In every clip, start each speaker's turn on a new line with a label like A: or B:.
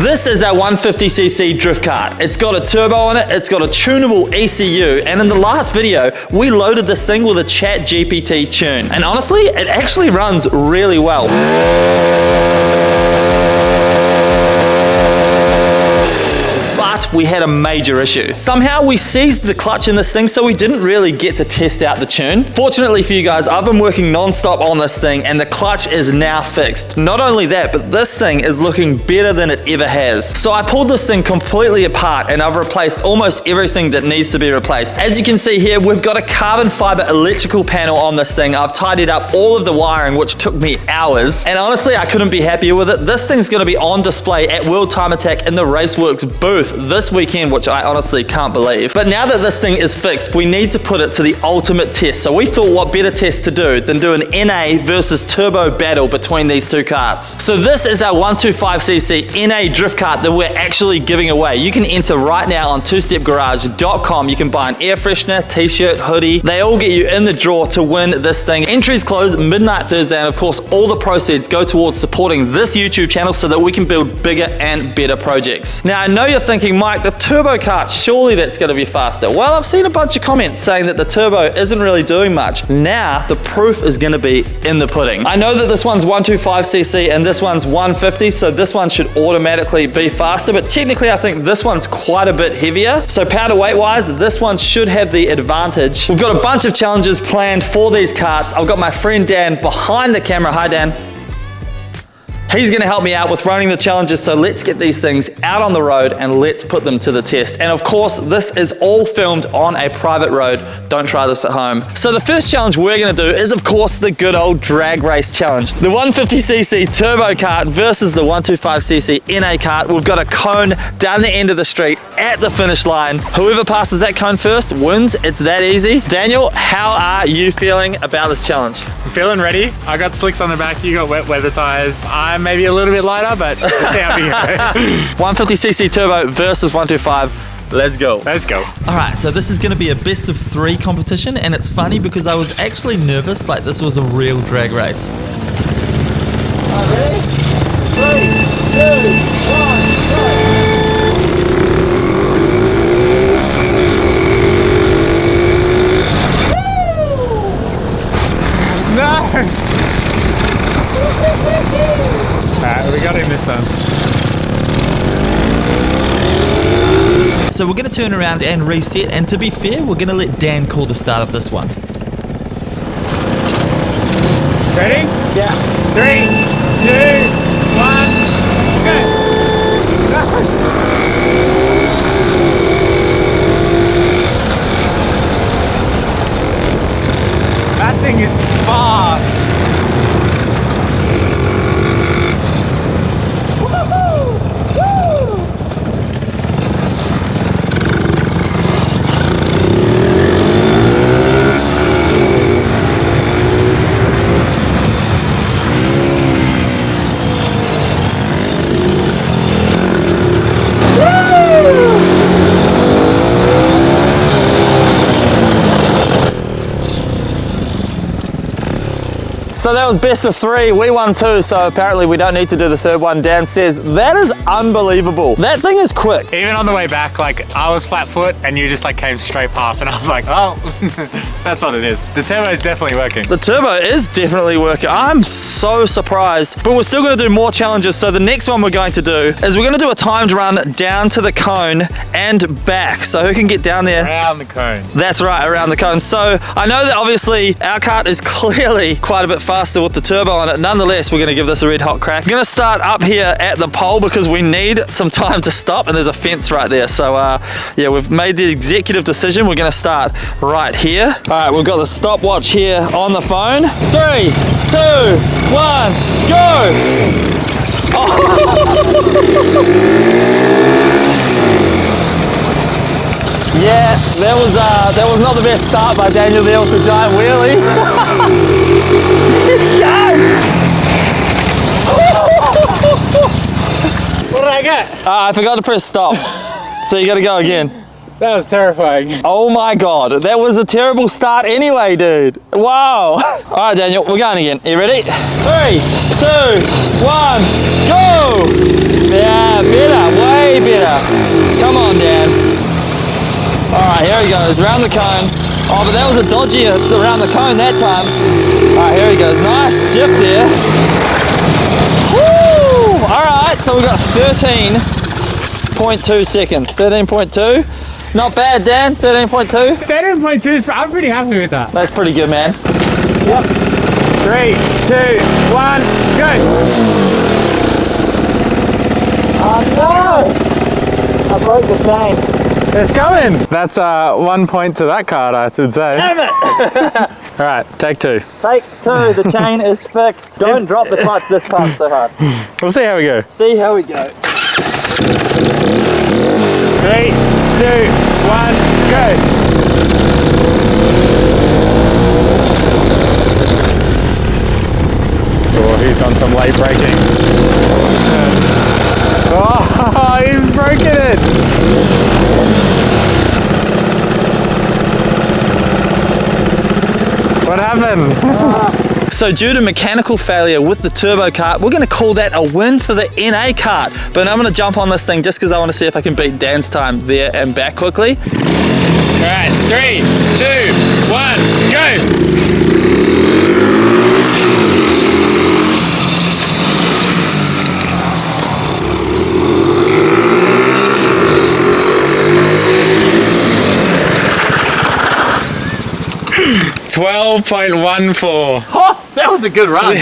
A: This is our 150cc drift kart. It's got a turbo on it, it's got a tunable ECU, and in the last video, we loaded this thing with a ChatGPT tune. And honestly, it actually runs really well. But we had a major issue. Somehow we seized the clutch in this thing, so we didn't really get to test out the tune. Fortunately for you guys, I've been working non-stop on this thing and the clutch is now fixed. Not only that, but this thing is looking better than it ever has. So I pulled this thing completely apart and I've replaced almost everything that needs to be replaced. As you can see here, we've got a carbon fiber electrical panel on this thing. I've tidied up all of the wiring, which took me hours. And honestly, I couldn't be happier with it. This thing's gonna be on display at World Time Attack in the Raceworks booth this weekend, which I honestly can't believe. But now that this thing is fixed, we need to put it to the ultimate test. So we thought what better test to do than do an NA versus turbo battle between these two karts. So this is our 125cc NA drift kart that we're actually giving away. You can enter right now on twostepgarage.com. You can buy an air freshener, t-shirt, hoodie. They all get you in the draw to win this thing. Entries close midnight Thursday, and of course all the proceeds go towards supporting this YouTube channel so that we can build bigger and better projects. Now I know you're thinking, Mike, the turbo kart, surely that's going to be faster. Well, I've seen a bunch of comments saying that the turbo isn't really doing much. Now, the proof is going to be in the pudding. I know that this one's 125cc and this one's 150, so this one should automatically be faster, but technically I think this one's quite a bit heavier. So power to weight wise, this one should have the advantage. We've got a bunch of challenges planned for these karts. I've got my friend Dan behind the camera. Hi, Dan. He's gonna help me out with running the challenges, so let's get these things out on the road and let's put them to the test. And of course, this is all filmed on a private road. Don't try this at home. So the first challenge we're gonna do is, of course, the good old drag race challenge. The 150cc turbo kart versus the 125cc NA kart. We've got a cone down the end of the street at the finish line. Whoever passes that cone first wins. It's that easy. Daniel, how are you feeling about this challenge?
B: I'm feeling ready. I got slicks on the back, you got wet weather tires. I'm maybe a little bit lighter, but let's see how we go.
A: 150cc turbo versus 125. Let's go.
B: Let's go.
C: All right, so this is going to be a best of 3 competition, and it's funny because I was actually nervous like this was a real drag race.
A: Ready? 3, 2, 1, go!
B: No! Alright, we got him this time.
C: So we're going to turn around and reset, and to be fair, we're going to let Dan call the start of this one.
B: Ready?
A: Yeah.
B: 3, 2, 1, go! That thing is fast.
A: So that was best of 3. We won 2, so apparently we don't need to do the third one. Dan says, that is unbelievable. That thing is quick.
B: Even on the way back, like, I was flat foot and you just like came straight past and I was like, oh, that's what it is. The turbo is definitely working.
A: The turbo is definitely working. I'm so surprised, but we're still gonna do more challenges. So the next one we're going to do is we're gonna do a timed run down to the cone and back. So who can get down there?
B: Around the cone.
A: That's right, around the cone. So I know that obviously our kart is clearly quite a bit faster with the turbo on it. Nonetheless, we're gonna give this a red hot crack. We're gonna start up here at the pole because we need some time to stop, and there's a fence right there. So yeah, we've made the executive decision. We're gonna start right here. All right, we've got the stopwatch here on the phone. 3, 2, 1, go! Oh. Yeah, that was not the best start by Daniel there with the giant wheelie.
B: What did I get?
A: I forgot to press stop, so you got to go again.
B: That was terrifying.
A: Oh my God, that was a terrible start anyway, dude. Wow. All right, Daniel, we're going again. You ready? 3, 2, 1, go! Yeah, better, way better. Come on, Dan. All right, here he goes, around the cone. Oh, but that was a dodgy around the cone that time. All right, here he goes, nice shift there. Woo! All right, so we got 13.2 seconds, 13.2. Not bad, Dan, 13.2.
B: 13.2 is, I'm pretty happy with that.
A: That's pretty good, man.
B: Yep. 3, 2, 1, go!
A: Oh no! I broke the chain.
B: It's coming! That's 1 point to that card, I would say.
A: Damn it!
B: Alright, take 2.
A: Take 2, the chain is fixed. Don't drop the clutch this time so hard.
B: We'll see how we go.
A: See how we go.
B: 3, 2, 1, go! Oh, he's done some late braking. Oh, he's broken it! What happened?
A: So due to mechanical failure with the turbo kart, we're gonna call that a win for the NA kart. But I'm gonna jump on this thing just because I wanna see if I can beat Dan's time there and back quickly.
B: All right, 3, 2, 1, go! 12.14.
A: Oh, that was a good run.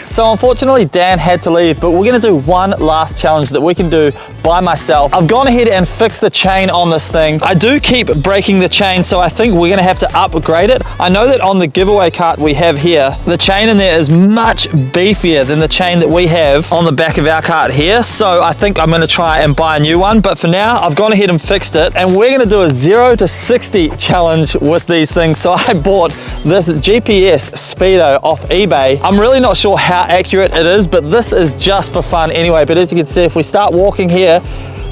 A: So unfortunately, Dan had to leave, but we're gonna do one last challenge that we can do by myself. I've gone ahead and fixed the chain on this thing. I do keep breaking the chain, so I think we're gonna have to upgrade it. I know that on the giveaway cart we have here, the chain in there is much beefier than the chain that we have on the back of our cart here. So I think I'm gonna try and buy a new one. But for now, I've gone ahead and fixed it, and we're gonna do a 0 to 60 challenge with these things. So I bought this GPS Speedo off eBay. I'm really not sure how accurate it is, but this is just for fun anyway. But as you can see, if we start walking here,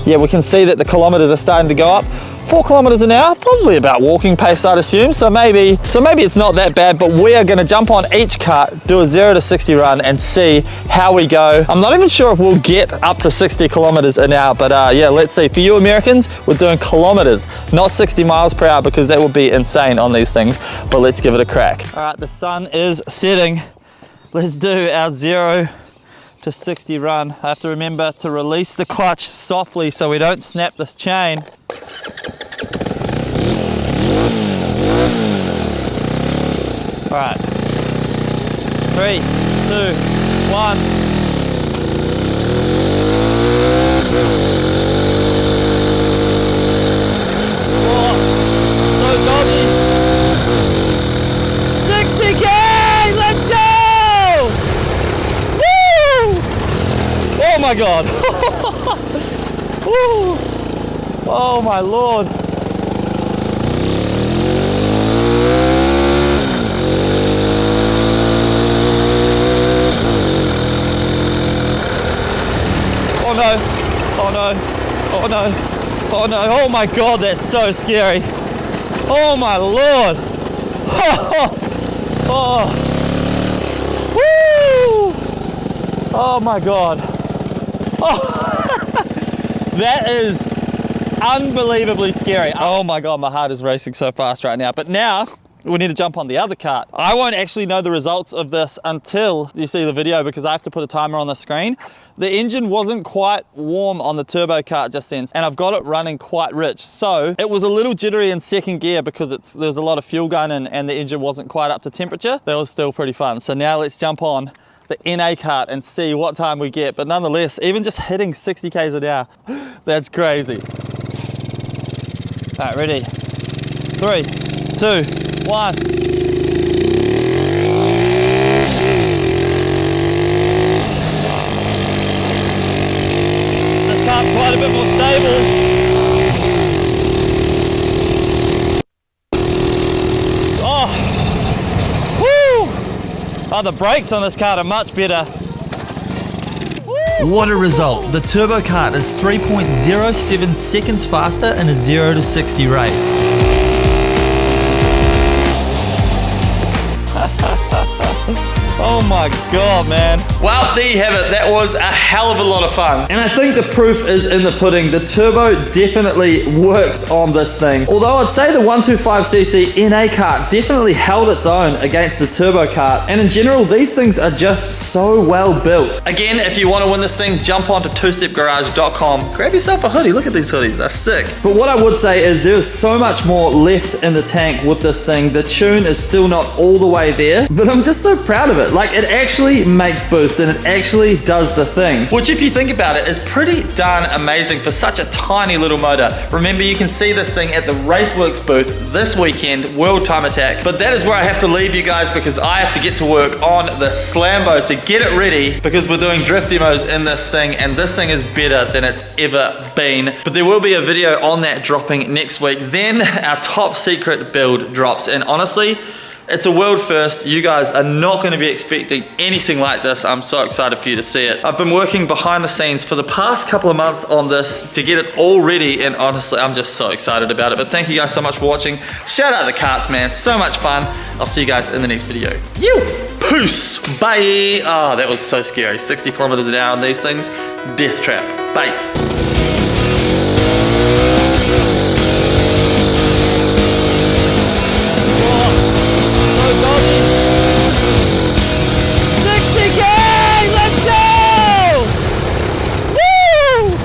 A: yeah, we can see that the kilometers are starting to go up. 4 kilometers an hour, probably about walking pace, I'd assume. So maybe it's not that bad, but we are gonna jump on each cart, do a 0 to 60 run and see how we go. I'm not even sure if we'll get up to 60 kilometers an hour, but yeah, let's see. For you Americans, we're doing kilometers, not 60 miles per hour, because that would be insane on these things, but let's give it a crack. All right, the sun is setting. Let's do our 0 to 60 run. I have to remember to release the clutch softly so we don't snap this chain. All right, 3, 2, 1. Oh, so dodgy. 60K, let's go! Woo! Oh my God. Woo! Oh my Lord. Oh no, oh no, oh no, oh no, oh my God, that's so scary. Oh my Lord. Oh, oh. Woo! Oh my God. Oh. That is unbelievably scary. Oh my God, my heart is racing so fast right now. But now, we need to jump on the other cart. I won't actually know the results of this until you see the video, because I have to put a timer on the screen. The engine wasn't quite warm on the turbo kart just then, and I've got it running quite rich. So it was a little jittery in second gear because there's a lot of fuel going in and the engine wasn't quite up to temperature. That was still pretty fun. So now let's jump on the NA kart and see what time we get. But nonetheless, even just hitting 60 Ks an hour, that's crazy. All right, ready? 3, 2, 1. This car's quite a bit more stable. Oh, woo! Oh, the brakes on this car are much better. Woo!
C: What a result. The Turbo Kart is 3.07 seconds faster in a 0 to 60 race.
A: Oh my god, man. Well, there you have it. That was a hell of a lot of fun. And I think the proof is in the pudding. The turbo definitely works on this thing. Although I'd say the 125cc NA kart definitely held its own against the turbo kart. And in general, these things are just so well built. Again, if you want to win this thing, jump onto twostepgarage.com. Grab yourself a hoodie. Look at these hoodies. They're sick. But what I would say is there's so much more left in the tank with this thing. The tune is still not all the way there, but I'm just so proud of it. Like, it actually makes boost and it actually does the thing. Which, if you think about it, is pretty darn amazing for such a tiny little motor. Remember, you can see this thing at the Raceworks booth this weekend, World Time Attack. But that is where I have to leave you guys because I have to get to work on the Slambo to get it ready because we're doing drift demos in this thing and this thing is better than it's ever been. But there will be a video on that dropping next week. Then our top secret build drops, and honestly, it's a world first. You guys are not going to be expecting anything like this. I'm so excited for you to see it. I've been working behind the scenes for the past couple of months on this to get it all ready, and honestly, I'm just so excited about it. But thank you guys so much for watching. Shout out the karts, man. So much fun. I'll see you guys in the next video. Peace. Bye. Oh, that was so scary. 60 kilometers an hour on these things. Death trap. Bye.